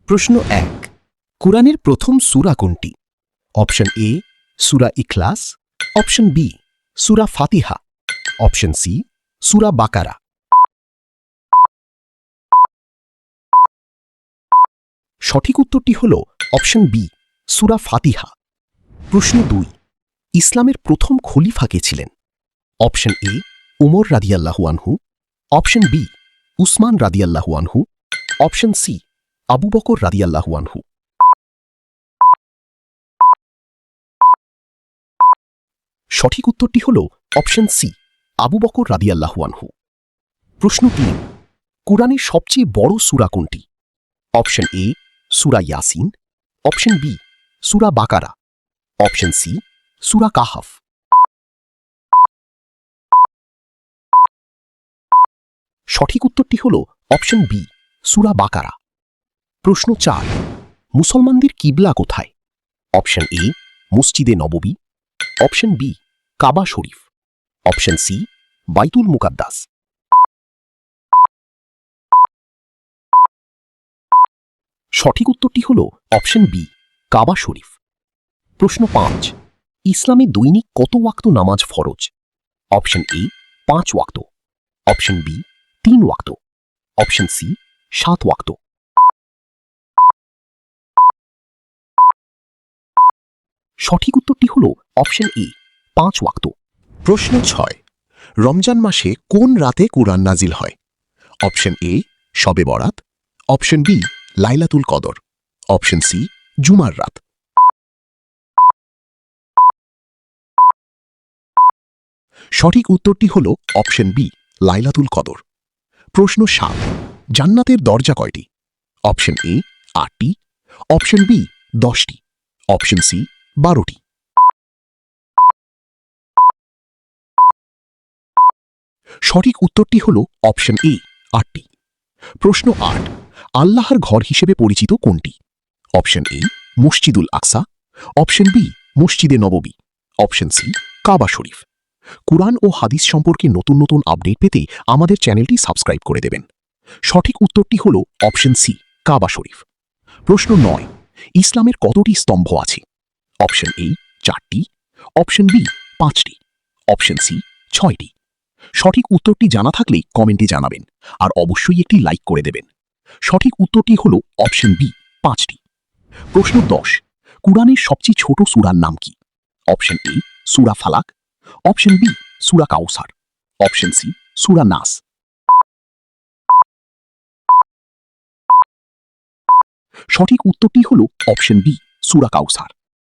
প্রশ্ন ১ কুরআনের প্রথম সূরা কোনটি? Option A Surah Ikhlas, option B Surah Fatiha, option C সূরা বাকারা। সঠিক উত্তরটি হল অপশন বি সূরা ফাতিহা। প্রশ্ন ২ ইসলামের প্রথম খলিফা কে ছিলেন? অপশন এ উমর রাদিয়াল্লাহু আনহু, অপশন বি উসমান রাদিয়াল্লাহু আনহু, অপশন সি আবু বকর রাদিয়াল্লাহু আনহু। সঠিক উত্তরটি হল অপশন সি আবু বকর রাদিয়াল্লাহু আনহু। প্রশ্ন ৩ কুরআনের সবচেয়ে বড় সূরা কোনটি? অপশন এ সূরা ইয়াসিন, অপশন বি সূরা বাকারা, অপশন সি সূরা কাহাফ। সঠিক উত্তরটি হল অপশন বি সূরা বাকারা। প্রশ্ন ৪ মুসলমানদের কিবলা কোথায়? অপশন এ মসজিদে নববী, অপশন বি কাবা শরীফ, অপশন সি বাইতুল মুকাদ্দাস। সঠিক উত্তরটি হল অপশন বি কাবা শরীফ। প্রশ্ন ৫ ইসলামে দৈনিক কত ওয়াক্ত নামাজ ফরজ? অপশন এ ৫ ওয়াক্ত, অপশন বি ৩ ওয়াক্ত, অপশন সি ৭ ওয়াক্ত। সঠিক উত্তরটি হল অপশন এ ৫ ওয়াক্ত। প্রশ্ন ৬ রমজান মাসে কোন রাতে কুরআন নাজিল হয়? অপশন এ শবে বরাত, অপশন বি লাইলাতুল কদর, অপশন সি জুমার রাত। সঠিক উত্তরটি হল অপশন বি লাইলাতুল কদর। প্রশ্ন ৭ জান্নাতের দরজা কয়টি? অপশন এ ৮টি, অপশন বি ১০টি, অপশন সি ১২টি। সঠিক উত্তরটি হল অপশন এ ৮টি। প্রশ্ন ৮ আল্লাহর ঘর হিসেবে পরিচিত কোনটি? অপশন এ মসজিদুল আকসা, অপশন বি মসজিদে নববী, অপশন সি কাবা শরীফ। কুরআন ও হাদিস সম্পর্কে নতুন নতুন আপডেট পেতে আমাদের চ্যানেলটি সাবস্ক্রাইব করে দেবেন। সঠিক উত্তরটি হল অপশন সি কাবা শরীফ। প্রশ্ন ৯ ইসলামের কতটি স্তম্ভ আছে? অপশন এ ৪টি, অপশন বি ৫টি, অপশন সি ৬টি। সঠিক উত্তরটি জানা থাকলে কমেন্টে জানাবেন আর অবশ্যই একটি লাইক করে দেবেন। সঠিক উত্তরটি হল অপশন বি ৫টি। প্রশ্ন ১০ কুরআনের সবচেয়ে ছোট সূরার নাম কি? Option A Surah Falaq, option B Surah Kawsar, option C সূরা নাস। সঠিক উত্তরটি হল অপশন বি সূরা কাউসার।